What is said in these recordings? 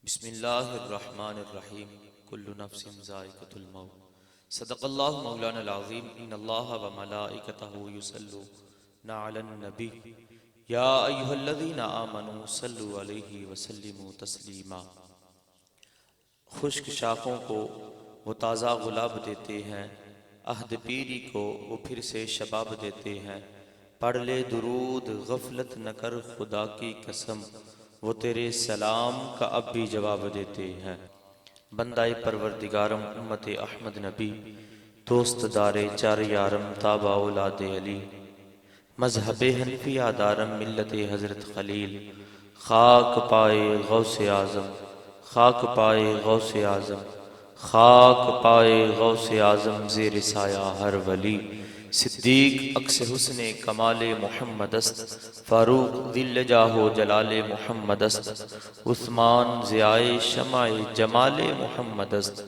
بسم اللہ الرحمن الرحیم کل نفس ذائقۃ الموت صدق اللہ مولانا العظیم ان اللہ و ملائکتہ یصلون علی النبی یا ایھا الذین آمنوا صلوا علیہ وسلموا تسلیما۔ خشک شاخوں کو وہ تازہ گلاب دیتے ہیں، عہد پیری کو وہ پھر سے شباب دیتے ہیں۔ پڑھ لے درود غفلت نہ کر خدا کی قسم، وہ تیرے سلام کا اب بھی جواب دیتے ہیں۔ بندہ پروردگارم امت احمد نبی، دوست دارے چار یارم تابع اولاد علی، مذہب حنفیہ دارم ملت حضرت خلیل۔ خاک پائے غوث اعظم، خاک پائے غوث اعظم، خاک پائے غوث اعظم، زیر سایہ ہر ولی۔ صدیق عکس حسن کمال محمد است، فاروق ذل جاہ و جلال محمد است، عثمان ضیائے شمع جمال محمد است،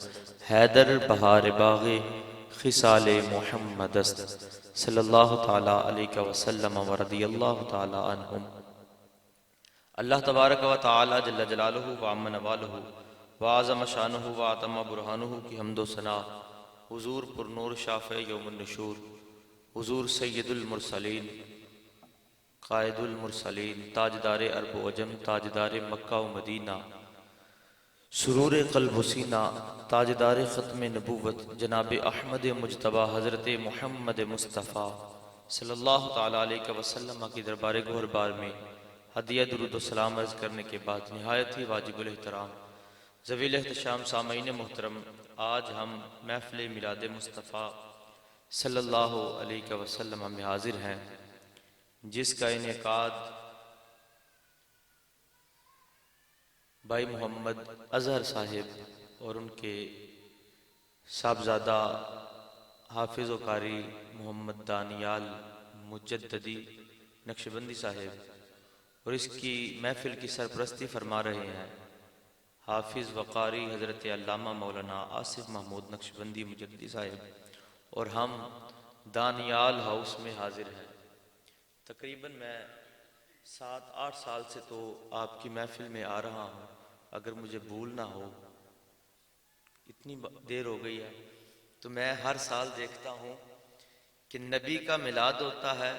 حیدر بہار باغ خصال محمد است، صلی اللہ تعالی علیہ وسلم ورضی اللہ تعالی عنہم۔ اللہ تبارک و تعالی جل جلالہ وعم نوالہ وعظم شانہ وعتم برہانہ کی حمد و ثنا حضور پر نور شافع یوم النشور، حضور سید المرسلین، قائد المرسلین، تاجدار عرب و عجم، تاجدار مکہ و مدینہ، سرور قلب و سینہ، تاجدار ختم نبوت جناب احمد مجتبی حضرت محمد مصطفیٰ صلی اللہ تعالی علیہ وسلم کی دربار گہربار میں ہدیہ درود و سلام عرض کرنے کے بعد نہایت ہی واجب الاحترام ذویل احتشام سامعین محترم، آج ہم محفل میلاد مصطفیٰ صلی اللہ علیہ وسلم میں حاضر ہیں، جس کا انعقاد بھائی محمد اظہر صاحب اور ان کے صاحبزادہ حافظ و قاری محمد دانیال مجددی نقشبندی صاحب، اور اس کی محفل کی سرپرستی فرما رہے ہیں حافظ و قاری حضرت علامہ مولانا آصف محمود نقشبندی مجددی صاحب، اور ہم دانیال ہاؤس میں حاضر ہیں۔ تقریباً میں 7-8 سال سے تو آپ کی محفل میں آ رہا ہوں، اگر مجھے بھول نہ ہو، اتنی دیر ہو گئی ہے، تو میں ہر سال دیکھتا ہوں کہ نبی کا میلاد ہوتا ہے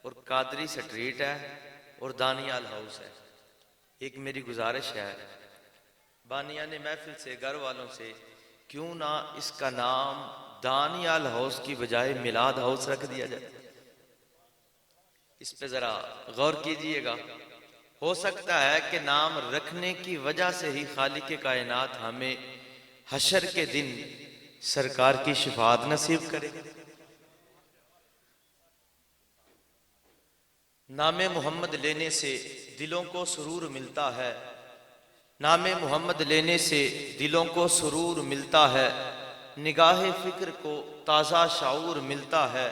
اور قادری سٹریٹ ہے اور دانیال ہاؤس ہے۔ ایک میری گزارش ہے بانیان محفل سے، گھر والوں سے، کیوں نہ اس کا نام دانیال ہاؤس کی بجائے میلاد ہاؤس رکھ دیا جائے؟ اس پہ ذرا غور کیجئے گا، ہو سکتا ہے کہ نام رکھنے کی وجہ سے ہی خالق کائنات ہمیں حشر کے دن سرکار کی شفاعت نصیب کرے۔ نام محمد لینے سے دلوں کو سرور ملتا ہے، نام محمد لینے سے دلوں کو سرور ملتا ہے، نگاہ فکر کو تازہ شعور ملتا ہے۔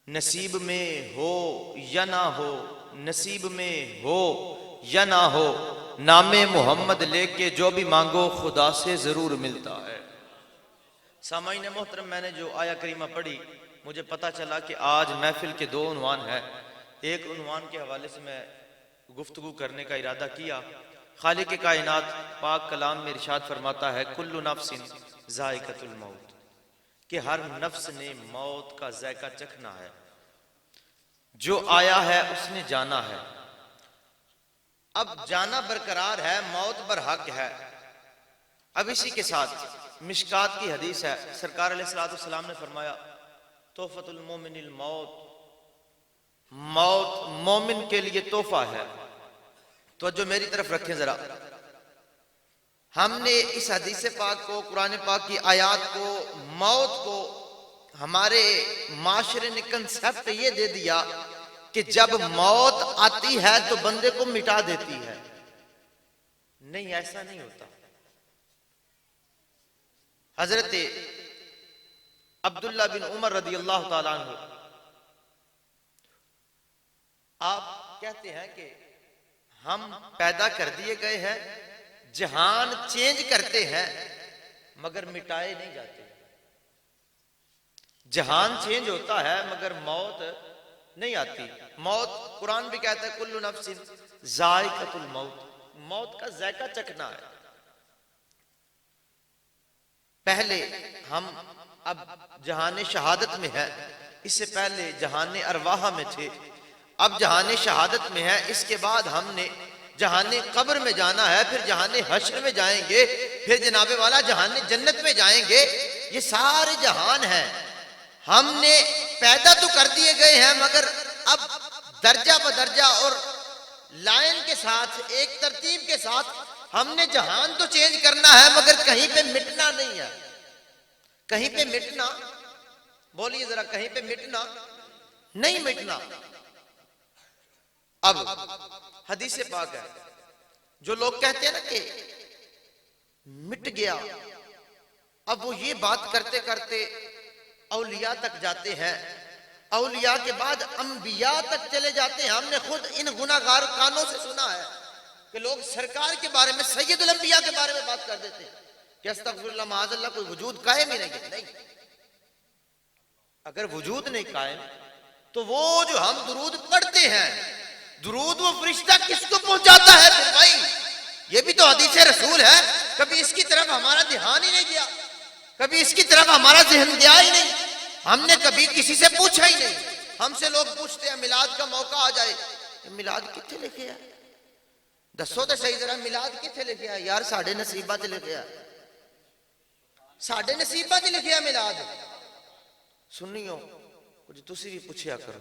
نصیب میں ہو یا نہ ہو، نصیب میں ہو یا نہ ہو، نام محمد لے کے جو بھی مانگو خدا سے ضرور ملتا ہے۔ سامعین محترم، میں نے جو آیہ کریمہ پڑھی، مجھے پتا چلا کہ آج محفل کے 2 عنوان ہیں۔ ایک عنوان کے حوالے سے میں گفتگو کرنے کا ارادہ کیا۔ خالق کائنات پاک کلام میں ارشاد فرماتا ہے کل نفس ذائقۃ الموت، کہ ہر نفس نے موت کا ذائقہ چکھنا ہے، جو آیا ہے اس نے جانا ہے۔ اب جانا برقرار ہے، موت برحق ہے۔ اب اسی کے ساتھ مشکات کی حدیث ہے، سرکار علیہ السلام نے فرمایا تحفۃ المومن الموت، موت مومن کے لیے تحفہ ہے۔ تو جو میری طرف رکھیں ذرا، ہم نے اس حدیث پاک کو، قرآن پاک کی آیات کو، موت کو ہمارے معاشرے نے کنسپٹ یہ دے دیا کہ جب موت آتی ہے تو بندے کو مٹا دیتی ہے۔ نہیں، ایسا نہیں ہوتا۔ حضرت عبداللہ بن عمر رضی اللہ تعالیٰ عنہ آپ کہتے ہیں کہ ہم پیدا کر دیے گئے ہیں، جہان چینج کرتے ہیں مگر مٹائے نہیں جاتے۔ جہان چینج ہوتا ہے مگر موت نہیں آتی۔ موت، قرآن بھی کہتا ہے کل نفس ذائقۃ الموت، موت کا ذائقہ چکھنا ہے. پہلے ہم اب جہان شہادت میں ہے، اس سے پہلے جہان ارواح میں تھے، اب جہان شہادت میں ہے. اس کے بعد ہم نے جہان قبر میں جانا ہے، پھر جہان حشر میں جائیں گے، پھر جناب والا جہان جنت میں جائیں گے. یہ سارے جہان ہیں. ہم نے پیدا تو کر دیے گئے ہیں، مگر اب درجہ بدرجہ اور لائن کے ساتھ، ایک ترتیب کے ساتھ ہم نے جہان تو چینج کرنا ہے، مگر کہیں پہ مٹنا نہیں ہے. کہیں پہ مٹنا، بولیے ذرا، کہیں پہ مٹنا نہیں مٹنا. اب حدیث پاک ہے، جو لوگ کہتے ہیں نا کہ مٹ گیا، اب وہ یہ بات کرتے کرتے اولیاء تک جاتے ہیں، اولیاء کے بعد انبیاء تک چلے جاتے ہیں. ہم نے خود ان گناہگار کانوں سے سنا ہے کہ لوگ سرکار کے بارے میں، سید الانبیاء کے بارے میں بات کر دیتے ہیں کہ استغفر اللہ معاذ اللہ، کوئی وجود قائم ہی نہیں. اگر وجود نہیں قائم تو وہ جو ہم درود پڑھتے ہیں، درود وہ فرشتہ کس کو پہنچاتا ہے؟ پھر بھائی یہ بھی تو حدیث رسول ہے. کبھی اس کی طرف ہمارا دھیان ہی نہیں گیا، کبھی اس کی طرف ہمارا ذہن گیا ہی نہیں. ہم نے کبھی کسی سے پوچھا ہی نہیں. ہم سے لوگ پوچھتے ہیں میلاد کا موقع آ جائے، میلاد کتنے لکھے ہے؟ دسو تو صحیح ذرا، میلاد کتنے لکھے ہے؟ یار ساڑھے نصیبہ تے لکھے ہے، ساڑھے نصیبہ تے لکھے ہے میلاد. سنیو کچھ تسی بھی پوچھیا کرو،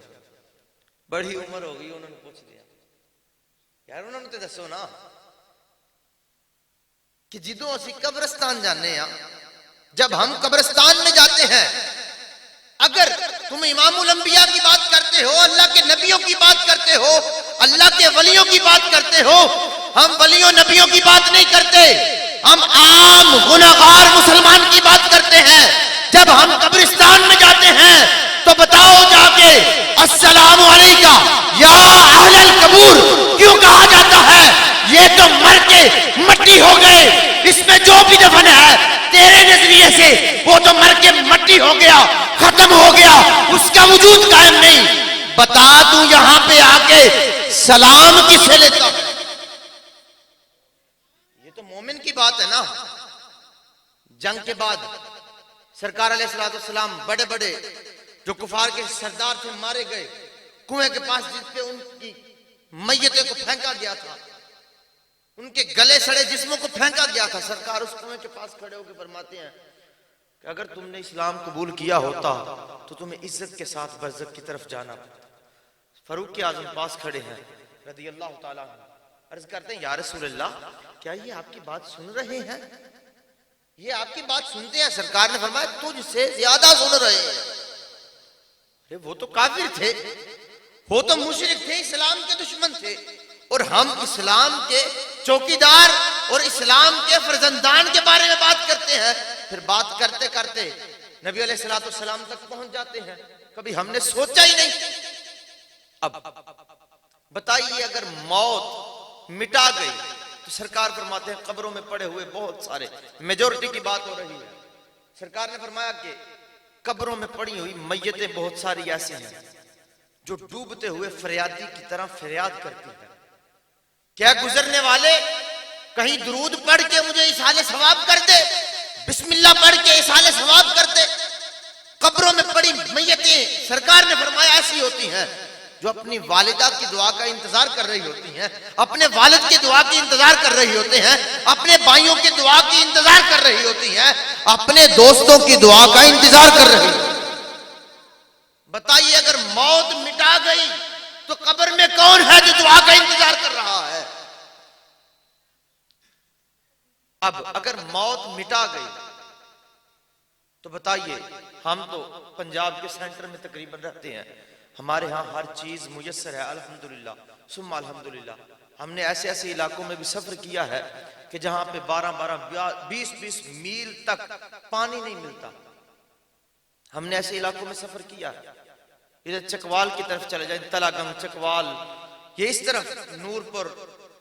بڑی عمر ہو گئی انہوں نے پوچھ دیا یار، انہوں نے تو دسو نا کہ جدوں اسی قبرستان جانے ہیں، جب ہم قبرستان میں جاتے ہیں، اگر تم امام الانبیاء کی بات کرتے ہو، اللہ کے نبیوں کی بات کرتے ہو، اللہ کے ولیوں کی بات کرتے ہو، ہم ولیوں نبیوں کی بات نہیں کرتے، ہم عام گناہگار مسلمان کی بات کرتے ہیں. جب ہم قبرستان میں جاتے ہیں تو بتاؤ جا کے السلام علیکم یا اہل القبور کیوں کہا جاتا ہے؟ یہ تو مر کے مٹی ہو گئے، اس میں جو بھی دفن ہے تیرے نظریے سے وہ تو مر کے مٹی ہو گیا، ختم ہو گیا، اس کا وجود قائم نہیں. بتا دوں یہاں پہ آ کے سلام کسے لیتا؟ یہ تو مومن کی بات ہے نا. جنگ کے بعد سرکار علیہ السلام بڑے بڑے جو کفار کے سردار تھے مارے گئے، کنویں کے پاس جس پہ ان کی میتیں کو پھینکا گیا تھا، ان کے گلے سڑے جسموں کو پھینکا گیا تھا، سرکار اس کنویں کے پاس کھڑے ہو کے فرماتے ہیں کہ اگر تم نے اسلام قبول کیا ہوتا تو تمہیں عزت کے ساتھ برزخ کی طرف جانا پڑتا. فاروق اعظم پاس کھڑے ہیں رضی اللہ تعالیٰ عنہ، عرض کرتے ہیں یا رسول اللہ کیا یہ آپ کی بات سن رہے ہیں؟ یہ آپ کی بات سنتے ہیں؟ سرکار نے فرمایا تجھ سے زیادہ سن رہے ہیں. ارے وہ تو کافر تھے، وہ تو مشرک تھے، اسلام کے دشمن تھے، اور ہم اسلام کے چوکیدار اور اسلام کے فرزندان کے بارے میں بات کرتے ہیں. پھر بات کرتے کرتے نبی علیہ السلام تک پہنچ جاتے ہیں. کبھی ہم نے سوچا ہی نہیں. اب بتائیے اگر موت مٹا گئی تو سرکار فرماتے ہیں قبروں میں پڑے ہوئے بہت سارے، میجورٹی کی بات ہو رہی ہے، سرکار نے فرمایا کہ قبروں میں پڑی ہوئی میتیں بہت ساری ایسی ہیں جو ڈوبتے ہوئے فریادی کی طرح فریاد کرتی ہیں. کیا گزرنے والے کہیں درود پڑھ کے مجھے اصحال ثواب کر دے، بسم اللہ پڑھ کے اصحال ثواب کر دے. قبروں میں پڑی میتیں سرکار نے فرمایا ایسی ہوتی ہیں جو اپنی والدہ کی دعا کا انتظار کر رہی ہوتی ہیں، اپنے والد کی دعا کی انتظار کر رہی ہوتے ہیں، اپنے بھائیوں کی دعا کی انتظار کر رہی ہوتی ہیں، اپنے دوستوں کی دعا کا انتظار کر رہی ہوتی ہیں. بتائیے اگر موت مٹا گئی تو قبر میں کون ہے جو دعا کا انتظار کر رہا ہے؟ اب اگر موت مٹا گئی تو بتائیے، ہم تو پنجاب کے سینٹر میں تقریباً رہتے ہیں، ہمارے ہاں ہر چیز میسر ہے الحمدللہ ثم الحمدللہ. ہم نے ایسے ایسے علاقوں میں بھی سفر کیا ہے کہ جہاں پہ 12-20 میل تک پانی نہیں ملتا. ہم نے ایسے علاقوں میں سفر کیا ہے. ادھر چکوال کی طرف چلے جائیں، تلا گنگ چکوال، یہ اس طرف نور پور،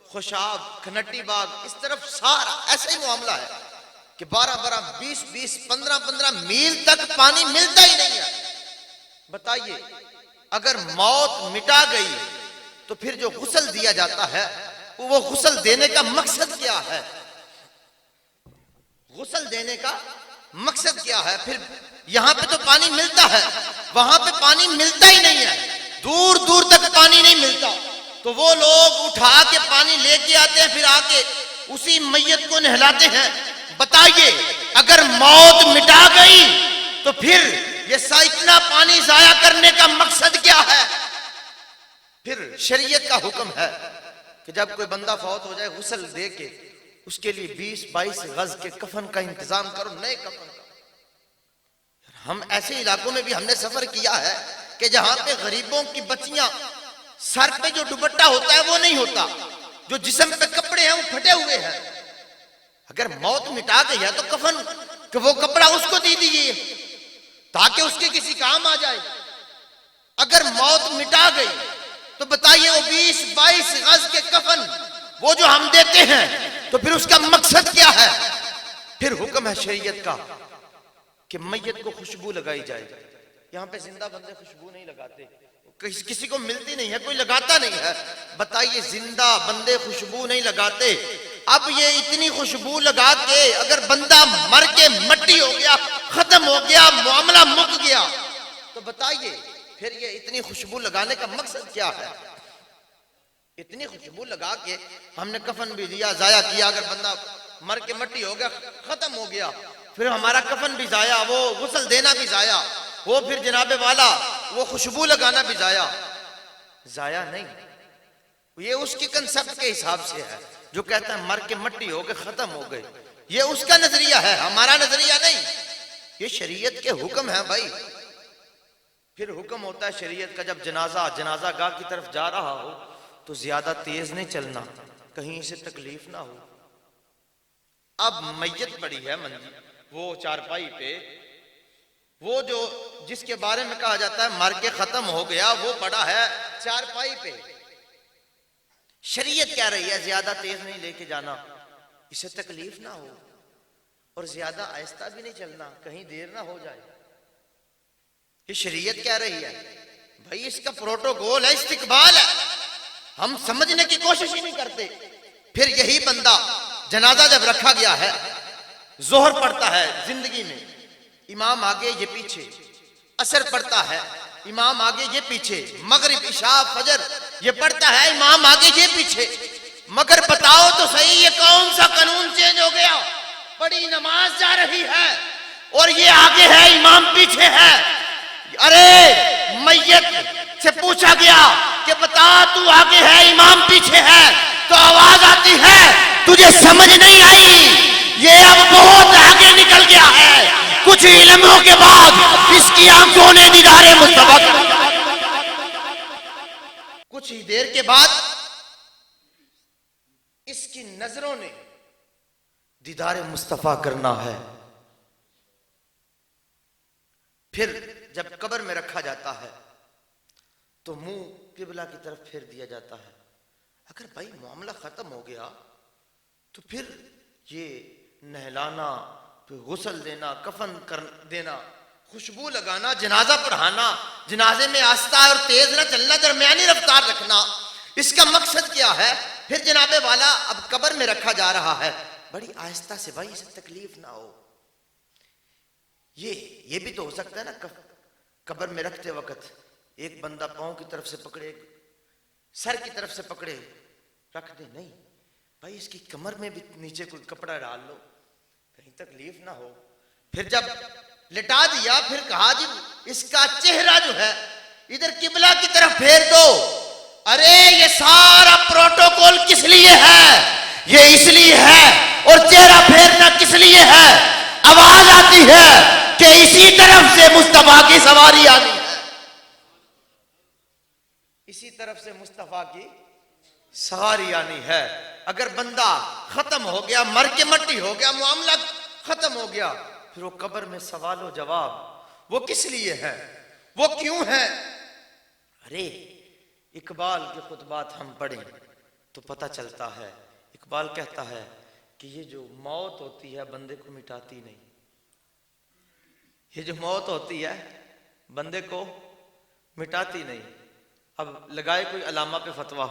خوشاب، کھنٹی باغ، اس طرف سارا ایسا ہی معاملہ ہے کہ 12-20 15 میل تک پانی ملتا ہی نہیں ہے. بتائیے اگر موت مٹا گئی تو پھر جو غسل دیا جاتا ہے وہ غسل دینے کا مقصد کیا ہے؟ غسل دینے کا مقصد کیا ہے؟ پھر یہاں پہ تو پانی ملتا ہے، وہاں پہ پانی ملتا ہی نہیں ہے، دور دور تک پانی نہیں ملتا، تو وہ لوگ اٹھا کے پانی لے کے آتے ہیں، پھر آ کے اسی میت کو نہلاتے ہیں۔ بتائیے اگر موت مٹا گئی تو پھر یہ اتنا پانی ضائع کرنے کا مقصد کیا ہے؟ پھر شریعت کا حکم ہے کہ جب کوئی بندہ فوت ہو جائے غسل دے کے اس کے لیے 20-22 گز کے کفن کا انتظام کرو، نئے کفن کا۔ ہم ایسے علاقوں میں بھی ہم نے سفر کیا ہے کہ جہاں پہ غریبوں کی بچیاں سر پہ جو دوپٹہ ہوتا ہے وہ نہیں ہوتا، جو جسم پہ کپڑے ہیں وہ پھٹے ہوئے ہیں۔ اگر موت مٹا گئی ہے تو کفن کہ وہ کپڑا اس کو دے دیجیے تاکہ اس کے کسی کام آ جائے۔ اگر موت مٹا گئی تو بتائیے وہ 20-22 گز کے کفن وہ جو ہم دیتے ہیں تو پھر اس کا مقصد کیا ہے؟ پھر حکم ہے شریعت کا کہ میت کو خوشبو لگائی جائے۔ یہاں پہ زندہ بندے خوشبو نہیں لگاتے، کسی کو ملتی نہیں ہے، کوئی لگاتا نہیں ہے۔ بتائیے زندہ بندے خوشبو نہیں لگاتے، اب یہ اتنی خوشبو لگا کے اگر بندہ مر کے مٹی ہو گیا، ختم ہو گیا، معاملہ مک گیا، تو بتائیے پھر یہ اتنی خوشبو لگانے کا مقصد کیا ہے؟ اتنی خوشبو لگا کے ہم نے کفن بھی دیا، ضائع کیا، اگر بندہ مر کے مٹی ہو گیا، ختم ہو گیا، پھر ہمارا کفن بھی ضائع، وہ غسل دینا بھی ضائع، وہ پھر جناب والا وہ خوشبو لگانا بھی ضائع نہیں۔ یہ اس کی کنسپٹ کے حساب سے ہے جو کہتا ہے مر کے مٹی ہو گئے، ختم ہو گئے، یہ اس کا نظریہ ہے، ہمارا نظریہ نہیں۔ یہ شریعت کے حکم ہیں بھائی۔ پھر حکم ہوتا ہے شریعت کا جب جنازہ گاہ کی طرف جا رہا ہو تو زیادہ تیز نہیں چلنا، کہیں سے تکلیف نہ ہو۔ اب میت پڑی ہے منجی وہ چارپائی پہ، وہ جو جس کے بارے میں کہا جاتا ہے مر کے ختم ہو گیا، وہ پڑا ہے چارپائی پہ۔ شریعت کہہ رہی ہے زیادہ تیز نہیں لے کے جانا، اسے تکلیف نہ ہو، اور زیادہ آہستہ بھی نہیں چلنا، کہیں دیر نہ ہو جائے۔ یہ شریعت کہہ رہی ہے بھائی، اس کا پروٹوکول ہے، استقبال ہے، ہم سمجھنے کی کوشش ہی نہیں کرتے۔ پھر یہی بندہ جنازہ جب رکھا گیا ہے، ظہر پڑھتا ہے زندگی میں، امام آگے یہ پیچھے، عصر پڑھتا ہے امام آگے یہ پیچھے، مغرب عشاء فجر یہ پڑھتا ہے امام آگے یہ پیچھے، مگر بتاؤ تو صحیح یہ کون سا قانون چینج ہو گیا؟ بڑی نماز جا رہی ہے اور یہ آگے ہے امام پیچھے ہے۔ ارے میت سے پوچھا گیا کہ بتا تو آگے ہے امام پیچھے ہے، تو آواز آتی ہے تجھے سمجھ نہیں آئی، یہ اب بہت آگے نکل گیا ہے، کچھ علموں کے بعد اس کی آنکھوں نے دیدار مصطفیٰ، کچھ ہی دیر کے بعد اس کی نظروں نے دیدار مصطفیٰ کرنا ہے۔ پھر جب قبر میں رکھا جاتا ہے تو منہ قبلہ کی طرف پھیر دیا جاتا ہے۔ اگر بھائی معاملہ ختم ہو گیا تو پھر یہ نہلانا، پھر غسل دینا، کفن کر دینا، خوشبو لگانا، جنازہ پڑھانا، جنازے میں آہستہ اور تیز نہ چلنا، درمیانی رفتار رکھنا، اس کا مقصد کیا ہے؟ پھر جناب والا اب قبر میں رکھا جا رہا ہے، بڑی آہستہ سے بھائی اسے تکلیف نہ ہو۔ یہ بھی تو ہو سکتا ہے نا، قبر میں رکھتے وقت ایک بندہ پاؤں کی طرف سے پکڑے، سر کی طرف سے پکڑے، رکھ دے، نہیں بھائی اس کی کمر میں بھی نیچے کوئی کپڑا ڈال لو، کہیں تکلیف نہ ہو۔ پھر جب لٹا دیا پھر کہا جی اس کا چہرہ جو ہے ادھر قبلہ کی طرف پھیر دو۔ ارے یہ سارا پروٹوکول کس لیے ہے؟ یہ اس لیے ہے، اور چہرہ پھیرنا کس لیے ہے؟ آواز آتی ہے کہ اسی طرف سے مصطفیٰ کی سواری آنی ہے، اسی طرف سے مصطفیٰ کی سواری آنی ہے۔ اگر بندہ ختم ہو گیا، مر کے مٹی ہو گیا، معاملہ ختم ہو گیا، پھر وہ قبر میں سوال و جواب، وہ کس لیے ہے، وہ کیوں ہے؟ ارے اقبال کے خطبات ہم پڑھیں تو پتہ چلتا ہے، اقبال کہتا ہے کہ یہ جو موت ہوتی ہے بندے کو مٹاتی نہیں، یہ جو موت ہوتی ہے بندے کو مٹاتی نہیں۔ اب لگائے کوئی علامہ پہ فتویٰ،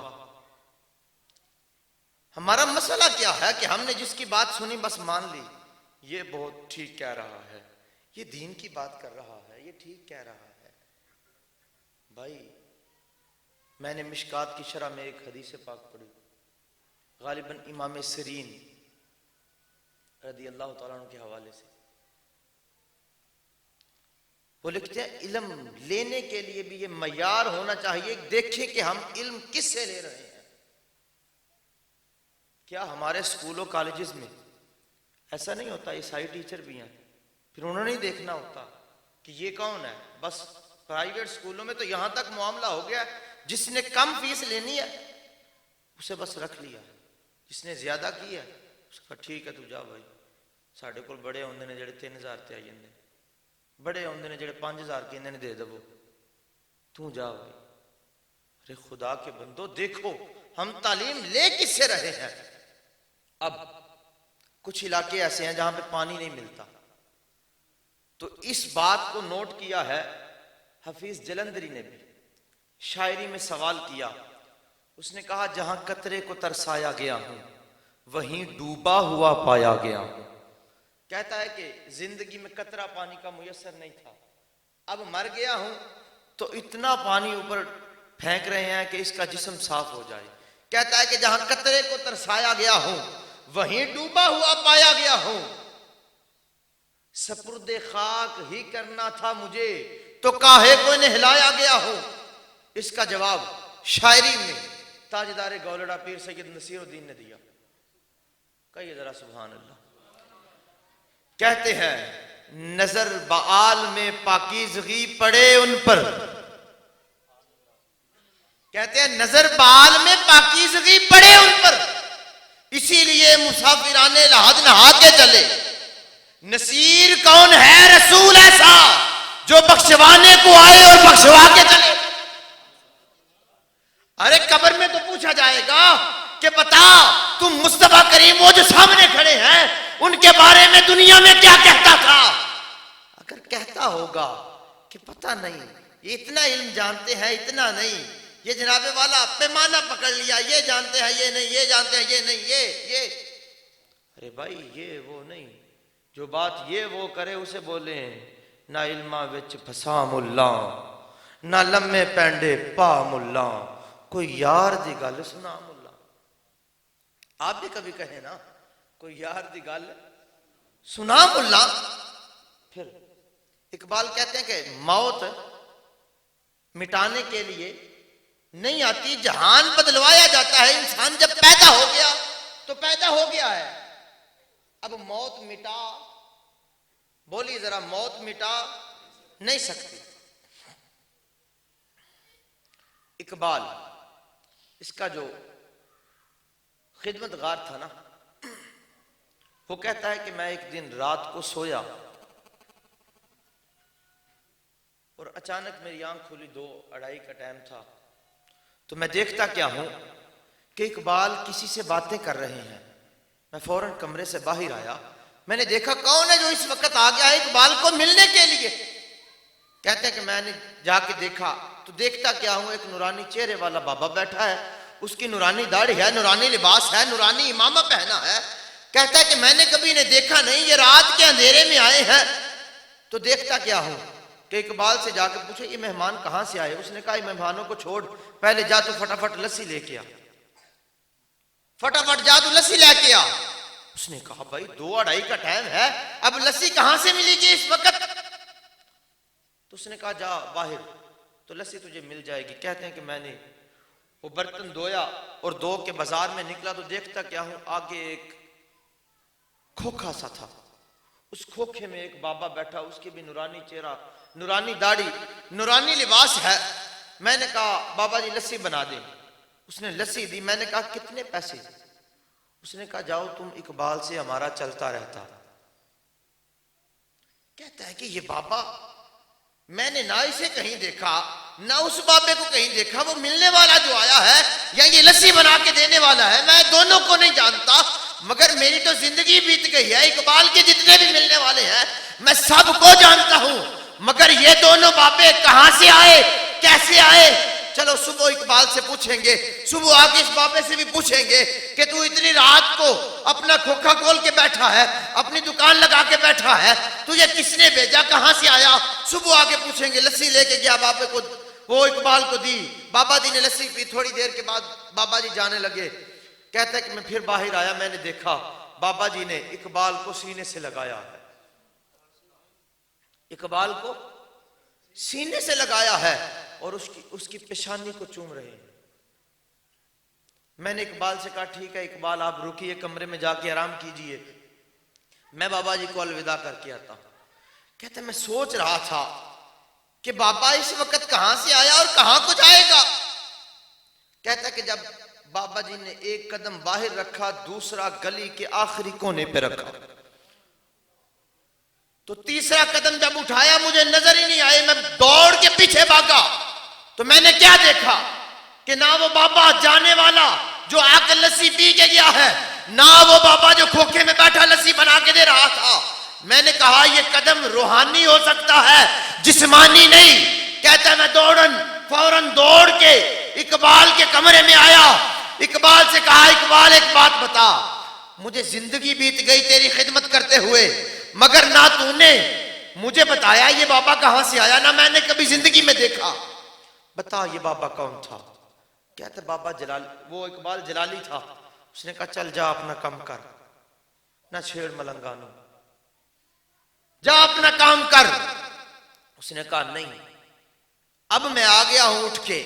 ہمارا مسئلہ کیا ہے کہ ہم نے جس کی بات سنی بس مان لی، یہ بہت ٹھیک کہہ رہا ہے، یہ دین کی بات کر رہا ہے، یہ ٹھیک کہہ رہا ہے۔ بھائی میں نے مشکات کی شرح میں ایک حدیث پاک پڑھی، غالباً امام سرین رضی اللہ تعالیٰ عنہ کے حوالے سے، وہ لکھتے ہیں علم لینے کے لیے بھی یہ معیار ہونا چاہیے، دیکھیں کہ ہم علم کس سے لے رہے ہیں۔ کیا ہمارے اسکولوں کالجز میں ایسا نہیں ہوتا، عیسائی ٹیچر بھی ہیں، پھر انہوں نے ہی دیکھنا ہوتا کہ یہ کون ہے؟ بس پرائیویٹ اسکولوں میں تو یہاں تک معاملہ ہو گیا، جس نے کم فیس لینی ہے اسے بس رکھ لیا، جس نے زیادہ کی ہے اس کا ٹھیک ہے تو جا بھائی، ساڈے کول بڑے ہوندے نے جڑے 3000 تے آئی جاندے، بڑے ہوندے نے جڑے 5000 کے انہوں نے دے دو، تو جا بھائی۔ ارے خدا کے بندو دیکھو ہم تعلیم لے کس سے رہے ہیں۔ اب کچھ علاقے ایسے ہیں جہاں پہ پانی نہیں ملتا، تو اس بات کو نوٹ کیا ہے حفیظ جلندری نے بھی، شاعری میں سوال کیا، اس نے کہا جہاں قطرے کو ترسایا گیا ہوں وہیں ڈوبا ہوا پایا گیا ہوں۔ کہتا ہے کہ زندگی میں قطرہ پانی کا میسر نہیں تھا، اب مر گیا ہوں تو اتنا پانی اوپر پھینک رہے ہیں کہ اس کا جسم صاف ہو جائے۔ کہتا ہے کہ جہاں قطرے کو ترسایا گیا ہوں وہیں ڈوبا ہوا پایا گیا ہوں، سپرد خاک ہی کرنا تھا مجھے تو کاہے کو نہلایا گیا ہوں۔ اس کا جواب شاعری میں تاجدار گولڑا پیر سید نصیر الدین نے دیا، کہیے ذرا سبحان اللہ۔ کہتے ہیں نظر بعال میں پاکیزگی پڑے ان پر، کہتے ہیں نظر بعال میں پاکیزگی پڑے ان پر، اسی لیے مسافران لحد نہا کے چلے۔ نصیر کون ہے رسول ایسا جو بخشوانے کو آئے اور بخشوا کے چلے۔ ارے قبر میں تو پوچھا جائے گا کہ بتا تم مصطفیٰ کریم وہ جو سامنے کھڑے ہیں ان کے بارے میں دنیا میں کیا کہتا تھا؟ اگر کہتا ہوگا کہ پتہ نہیں، یہ اتنا علم جانتے ہیں، اتنا نہیں، یہ جناب والا پیمانہ پکڑ لیا، یہ جانتے ہیں یہ نہیں، یہ جانتے ہیں یہ نہیں، یہ ارے بھائی یہ وہ نہیں، جو بات یہ وہ کرے اسے بولے نہ علمہ وچ پھسا ملا، نہ لمے پینڈے پا ملا، کوئی یار دی گل سنا ملا۔ آپ بھی کبھی کہیں نا کوئی یار دی گل سنا ملا۔ پھر اقبال کہتے ہیں کہ موت مٹانے کے لیے نہیں آتی، جہان بدلوایا جاتا ہے۔ انسان جب پیدا ہو گیا تو پیدا ہو گیا ہے، اب موت مٹا، بولی ذرا، موت مٹا نہیں سکتی۔ اقبال اس کا جو خدمت گار تھا نا، وہ کہتا ہے کہ میں ایک دن رات کو سویا اور اچانک میری آنکھ کھلی، 2-2:30 کا ٹائم تھا، تو میں دیکھتا کیا ہوں کہ اقبال کسی سے باتیں کر رہے ہیں۔ میں فوراً کمرے سے باہر آیا، میں نے دیکھا کون ہے جو اس وقت آ گیا ہے اقبال کو ملنے کے لیے۔ کہتے ہیں کہ میں نے جا کے دیکھا تو دیکھتا کیا ہوں، ایک نورانی چہرے والا بابا بیٹھا ہے، اس کی نورانی داڑھی ہے، نورانی لباس ہے، نورانی امامہ پہنا ہے۔ کہتا ہے کہ میں نے کبھی انہیں دیکھا نہیں، یہ رات کے اندھیرے میں آئے ہیں۔ تو دیکھتا کیا ہوں کہ اقبال سے جا کے پوچھے یہ مہمان کہاں سے آئے؟ اس نے کہا یہ مہمانوں کو چھوڑ، پہلے جا تو فٹافٹ لسی لے کے آ، فٹافٹ جا تو لسی لے کے آ۔ اس نے کہا بھائی 2-2:30 کا ٹائم ہے، اب لسی کہاں سے ملے گی اس وقت؟ تو اس نے کہا جا باہر تو لسی تجھے مل جائے گی۔ کہتے ہیں کہ میں نے وہ برتن دھویا اور دھو کے بازار میں نکلا تو دیکھتا کیا ہوں آگے ایک کھوکھا سا تھا، اس کھوکھے میں ایک بابا بیٹھا، اس کی بھی نورانی چہرہ، نورانی داڑھی، نورانی لباس ہے۔ میں نے کہا بابا جی لسی بنا دیں۔ اس نے لسی دی، میں نے کہا کتنے پیسے؟ اس نے کہا جاؤ تم اقبال سے ہمارا چلتا رہتا۔ کہتا ہے کہ یہ بابا میں نے نہ اسے کہیں دیکھا نہ اس بابے کو کہیں دیکھا، وہ ملنے والا جو آیا ہے یا یہ لسی بنا کے دینے والا ہے، میں دونوں کو نہیں جانتا، مگر میری تو زندگی بیت گئی ہے، اقبال کے جتنے بھی ملنے والے ہیں میں سب کو جانتا ہوں، مگر یہ دونوں بابے کہاں سے آئے، کیسے آئے، چلو صبح اقبال سے پوچھیں گے، صبح آ کے اس بابے سے بھی پوچھیں گے کہ تو اتنی رات کو اپنا کھوکھا کھول کے بیٹھا ہے، اپنی دکان لگا کے بیٹھا ہے، تجھے کس نے بھیجا، کہاں سے آیا؟ صبح آ کے پوچھیں گے، لسی لے کے گیا بابے کو، وہ اقبال کو دی، بابا جی نے لسی پی، تھوڑی دیر کے بعد بابا جی جانے لگے، کہتا ہے کہ میں پھر باہر آیا، میں نے دیکھا بابا جی نے اقبال کو سینے سے لگایا ہے، اقبال کو سینے سے لگایا ہے اور اس کی پیشانی کو چوم رہے ہیں۔ میں نے اقبال سے کہا ٹھیک ہے اقبال آپ رکیے، کمرے میں جا کے آرام کیجئے، میں بابا جی کو الوداع کر کے آتا ہوں۔ کہتے میں سوچ رہا تھا کہ بابا اس وقت کہاں سے آیا اور کہاں کو جائے گا؟ کہتا کہ جب بابا جی نے ایک قدم باہر رکھا، دوسرا گلی کے آخری کونے پہ رکھا، تو تیسرا قدم جب اٹھایا مجھے نظر ہی نہیں آئے، میں دوڑ کے پیچھے بھاگا تو میں نے کیا دیکھا کہ نہ وہ بابا جانے والا جو آ کے لسی پی کے گیا ہے، نہ وہ بابا جو کھوکھے میں بیٹھا لسی بنا کے دے رہا تھا۔ میں نے کہا یہ قدم روحانی ہو سکتا ہے، جسمانی نہیں۔ کہتا ہے میں فوراً دوڑ کے اقبال کے کمرے میں آیا، اقبال سے کہا اقبال ایک بات بتا، مجھے زندگی بیت گئی تیری خدمت کرتے ہوئے، مگر نہ تو نے مجھے بتایا یہ بابا کہاں سے آیا، نہ میں نے کبھی زندگی میں دیکھا، بتا یہ بابا کون تھا؟ کہتا بابا وہ اقبال جلالی تھا۔ اس نے کہا چل جا اپنا کام کر، نہ چھیڑ ملنگانو، جا اپنا کام کر۔ اس نے کہا نہیں، اب میں آ گیا ہوں اٹھ کے،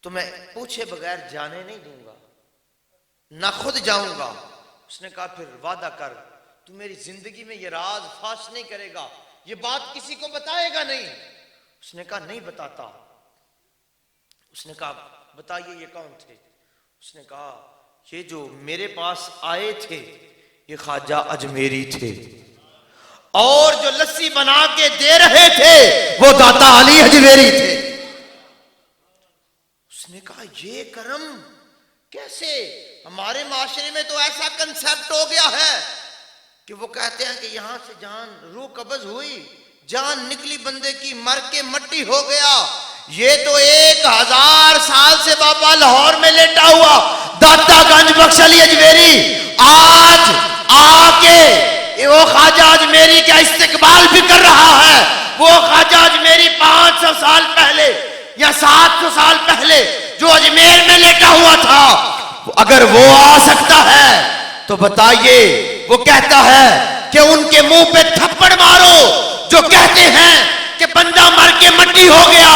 تو میں پوچھے بغیر جانے نہیں دوں گا، نہ خود جاؤں گا۔ اس نے کہا پھر وعدہ کر تو میری زندگی میں یہ راز فاش نہیں کرے گا، یہ بات کسی کو بتائے گا نہیں۔ اس نے کہا نہیں بتاتا۔ اس نے کہا بتائیے یہ کون تھے؟ اس نے کہا یہ جو میرے پاس آئے تھے یہ خواجہ اجمیری تھے، اور جو لسی بنا کے دے رہے تھے وہ داتا علی اجمیری تھے۔ اس نے کہا یہ کرم کیسے؟ ہمارے معاشرے میں تو ایسا کنسپٹ ہو گیا ہے کہ وہ کہتے ہیں کہ یہاں سے جان روح قبض ہوئی، جان نکلی بندے کی، مر کے مٹی ہو گیا۔ یہ تو 1000 سال سے بابا لاہور میں لیٹا ہوا داتا گنج بخش علی اجمیری آج آ کے وہ خواجہ اجمیری کا استقبال بھی کر رہا ہے۔ وہ خواجہ اجمیری 500 سال پہلے یا 700 سال پہلے جو اجمیر میں لیٹا ہوا تھا، اگر وہ آ سکتا ہے تو بتائیے وہ کہتا ہے کہ ان کے منہ پہ تھپڑ مارو جو کہتے ہیں کہ بندہ مر کے مٹی ہو گیا۔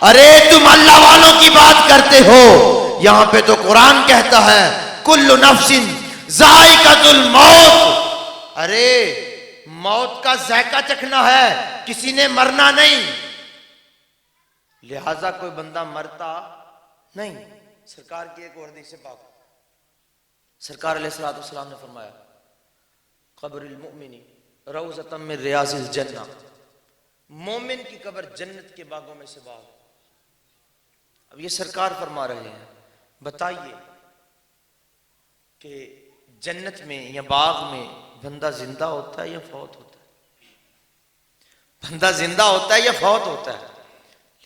ارے تم اللہ والوں کی بات کرتے ہو، یہاں پہ تو قرآن کہتا ہے کل نفس ذائقۃ الموت۔ ارے موت کا ذائقہ چکھنا ہے، کسی نے مرنا نہیں، لہذا کوئی بندہ مرتا نہیں۔ سرکار کی ایک اور حدیث پاک، سرکار علیہ الصلوۃ والسلام نے فرمایا قبر المؤمن روضۃ من ریاض الجنہ، مومن کی قبر جنت کے باغوں میں سے باغ۔ اب یہ سرکار فرما رہے ہیں بتائیے کہ جنت میں یا باغ میں بندہ زندہ ہوتا ہے یا فوت ہوتا ہے؟ بندہ زندہ ہوتا ہے یا فوت ہوتا ہے؟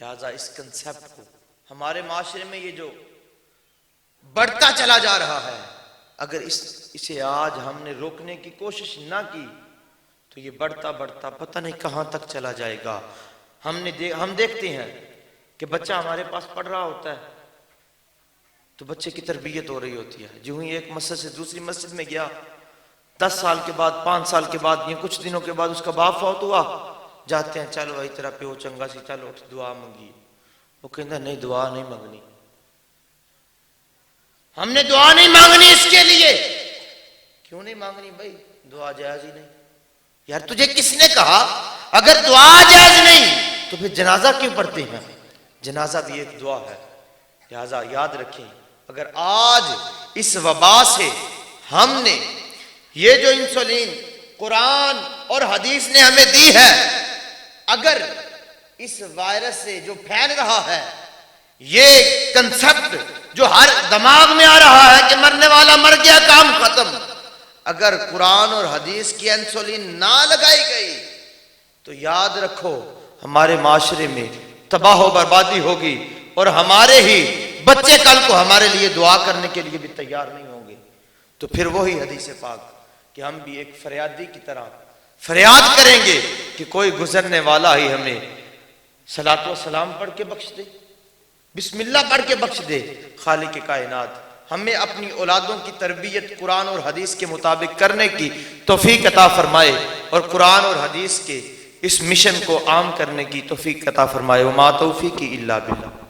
لہذا اس کنسپٹ کو ہمارے معاشرے میں یہ جو بڑھتا چلا جا رہا ہے، اگر اسے آج ہم نے روکنے کی کوشش نہ کی تو یہ بڑھتا بڑھتا پتہ نہیں کہاں تک چلا جائے گا۔ ہم دیکھتے ہیں کہ بچہ ہمارے پاس پڑھ رہا ہوتا ہے تو بچے کی تربیت ہو رہی ہوتی ہے، جو ہی ایک مسجد سے دوسری مسجد میں گیا، 10 سال کے بعد 5 سال کے بعد یا کچھ دنوں کے بعد اس کا باپ فوت ہوا، جاتے ہیں چلو بھائی تیرا پیو چنگا سی، چلو دعا منگی۔ وہ کہتا نہیں دعا نہیں مانگنی، ہم نے دعا نہیں مانگنی اس کے لیے۔ کیوں نہیں مانگنی بھائی؟ دعا جائز ہی نہیں۔ یار تجھے کس نے کہا اگر دعا جائز نہیں تو پھر جنازہ کیوں پڑھتے ہیں؟ جنازہ بھی ایک دعا ہے، لہذا یاد رکھیں اگر آج اس وبا سے ہم نے یہ جو انسولین قرآن اور حدیث نے ہمیں دی ہے، اگر اس وائرس سے جو پھیل رہا ہے، یہ کنسپٹ جو ہر دماغ میں آ رہا ہے کہ مرنے والا مر گیا کام ختم، اگر قرآن اور حدیث کی انسولین نہ لگائی گئی تو یاد رکھو ہمارے معاشرے میں تباہ و بربادی ہوگی، اور ہمارے ہی بچے کل کو ہمارے لیے دعا کرنے کے لیے بھی تیار نہیں ہوں گے، تو پھر وہی حدیث پاک کہ ہم بھی ایک فریادی کی طرح فریاد کریں گے کہ کوئی گزرنے والا ہی ہمیں صلاۃ و سلام پڑھ کے بخش دے، بسم اللہ پڑھ کے بخش دے۔ خالق کائنات ہمیں اپنی اولادوں کی تربیت قرآن اور حدیث کے مطابق کرنے کی توفیق عطا فرمائے، اور قرآن اور حدیث کے اس مشن کو عام کرنے کی توفیق عطا فرمائے۔ وما توفیقی الا باللہ۔